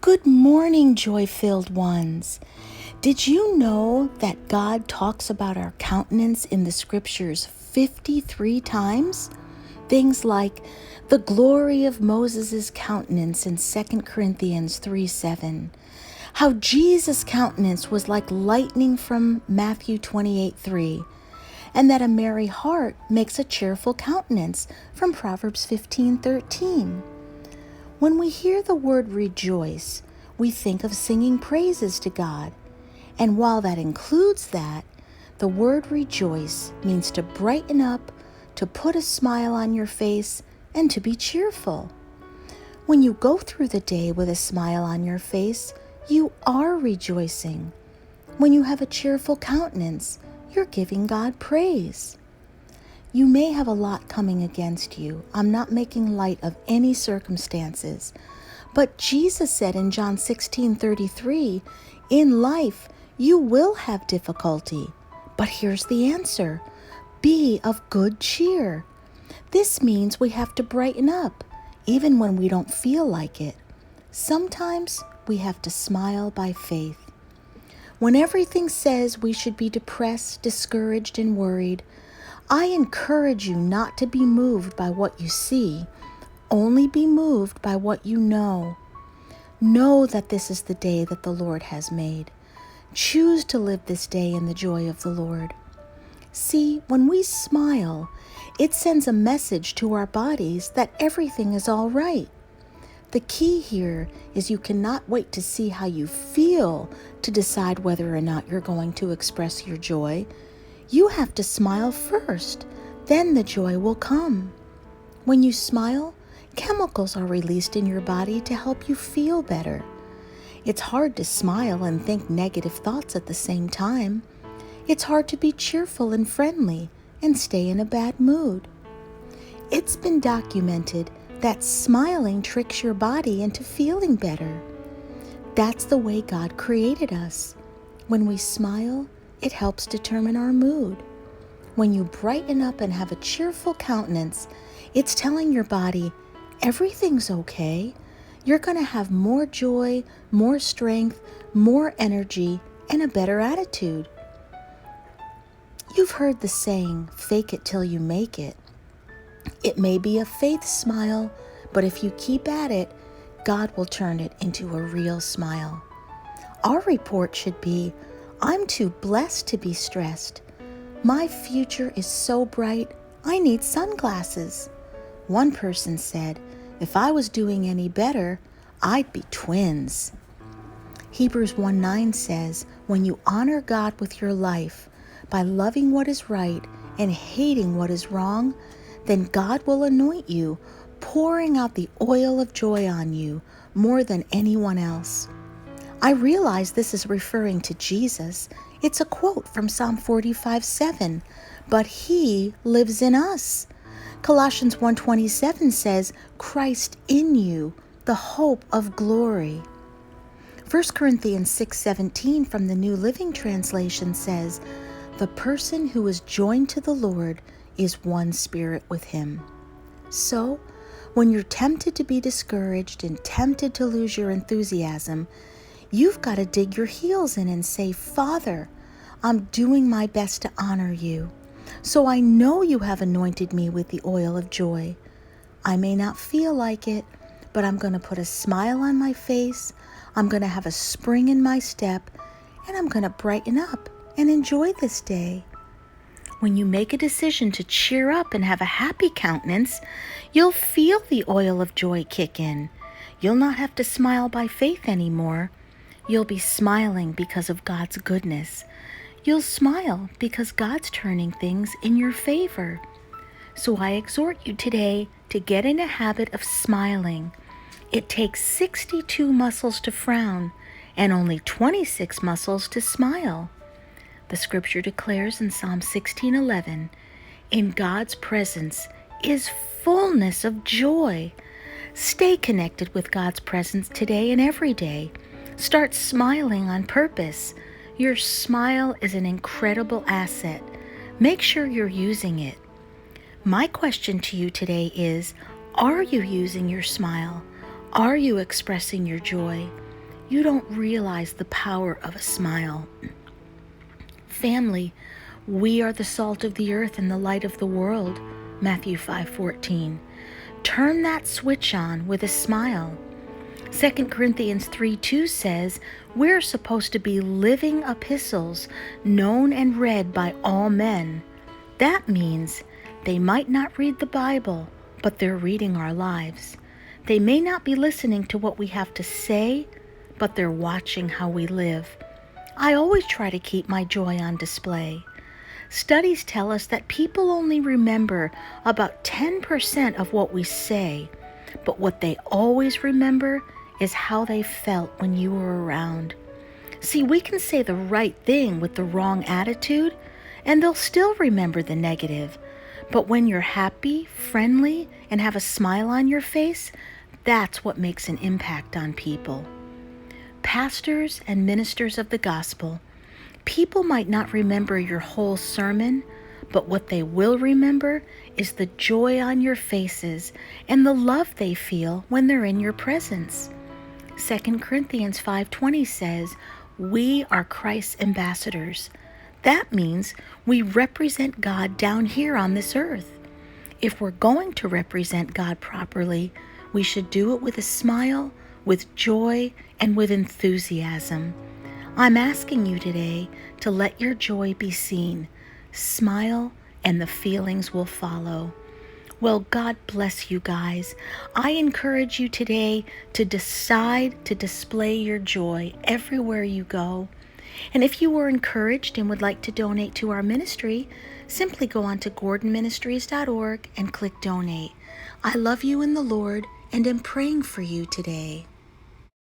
Good morning, joy-filled ones. Did you know that God talks about our countenance in the scriptures 53 times? Things like the glory of Moses' countenance in 2 Corinthians 3:7. How Jesus' countenance was like lightning from Matthew 28:3. And that a merry heart makes a cheerful countenance from Proverbs 15:13. When we hear the word rejoice, we think of singing praises to God. And while that includes that, the word rejoice means to brighten up, to put a smile on your face, and to be cheerful. When you go through the day with a smile on your face, you are rejoicing. When you have a cheerful countenance, you're giving God praise. You may have a lot coming against you. I'm not making light of any circumstances. But Jesus said in John 16:33, in life you will have difficulty. But here's the answer. Be of good cheer. This means we have to brighten up, even when we don't feel like it. Sometimes we have to smile by faith. When everything says we should be depressed, discouraged, and worried, I encourage you not to be moved by what you see, only be moved by what you know. Know that this is the day that the Lord has made. Choose to live this day in the joy of the Lord. See, when we smile, it sends a message to our bodies that everything is all right. The key here is you cannot wait to see how you feel to decide whether or not you're going to express your joy. You have to smile first, then the joy will come. When you smile, chemicals are released in your body to help you feel better. It's hard to smile and think negative thoughts at the same time. It's hard to be cheerful and friendly and stay in a bad mood. It's been documented that smiling tricks your body into feeling better. That's the way God created us. When we smile, it helps determine our mood. When you brighten up and have a cheerful countenance, it's telling your body, everything's okay. You're going to have more joy, more strength, more energy, and a better attitude. You've heard the saying, fake it till you make it. It may be a faith smile, but if you keep at it, God will turn it into a real smile. Our report should be, I'm too blessed to be stressed. My future is so bright, I need sunglasses. One person said, if I was doing any better, I'd be twins. Hebrews 1:9 says, when you honor God with your life by loving what is right and hating what is wrong, then God will anoint you, pouring out the oil of joy on you more than anyone else. I realize this is referring to Jesus. It's a quote from Psalm 45:7, but He lives in us. Colossians 1:27 says, Christ in you, the hope of glory. 1 Corinthians 6:17 from the New Living Translation says, the person who is joined to the Lord is one spirit with Him. So, when you're tempted to be discouraged and tempted to lose your enthusiasm, you've got to dig your heels in and say, Father, I'm doing my best to honor you. So I know you have anointed me with the oil of joy. I may not feel like it, but I'm going to put a smile on my face. I'm going to have a spring in my step, and I'm going to brighten up and enjoy this day. When you make a decision to cheer up and have a happy countenance, you'll feel the oil of joy kick in. You'll not have to smile by faith anymore. You'll be smiling because of God's goodness. You'll smile because God's turning things in your favor. So I exhort you today to get in a habit of smiling. It takes 62 muscles to frown and only 26 muscles to smile. The scripture declares in Psalm 16:11, in God's presence is fullness of joy. Stay connected with God's presence today and every day. Start smiling on purpose. Your smile is an incredible asset. Make sure you're using it. My question to you today is, are you using your smile? Are you expressing your joy? You don't realize the power of a smile. Family, we are the salt of the earth and the light of the world. Matthew 5:14. Turn that switch on with a smile. 2 Corinthians 3:2 says we're supposed to be living epistles known and read by all men. That means they might not read the Bible, but they're reading our lives. They may not be listening to what we have to say, but they're watching how we live. I always try to keep my joy on display. Studies tell us that people only remember about 10% of what we say, but what they always remember is how they felt when you were around. See, we can say the right thing with the wrong attitude, and they'll still remember the negative. But when you're happy, friendly, and have a smile on your face, that's what makes an impact on people. Pastors and ministers of the gospel, people might not remember your whole sermon, but what they will remember is the joy on your faces and the love they feel when they're in your presence. 2 Corinthians 5:20 says, we are Christ's ambassadors. That means we represent God down here on this earth. If we're going to represent God properly, we should do it with a smile, with joy, and with enthusiasm. I'm asking you today to let your joy be seen. Smile, and the feelings will follow. Well, God bless you guys. I encourage you today to decide to display your joy everywhere you go. And if you were encouraged and would like to donate to our ministry, simply go on to gordonministries.org and click donate. I love you in the Lord and am praying for you today.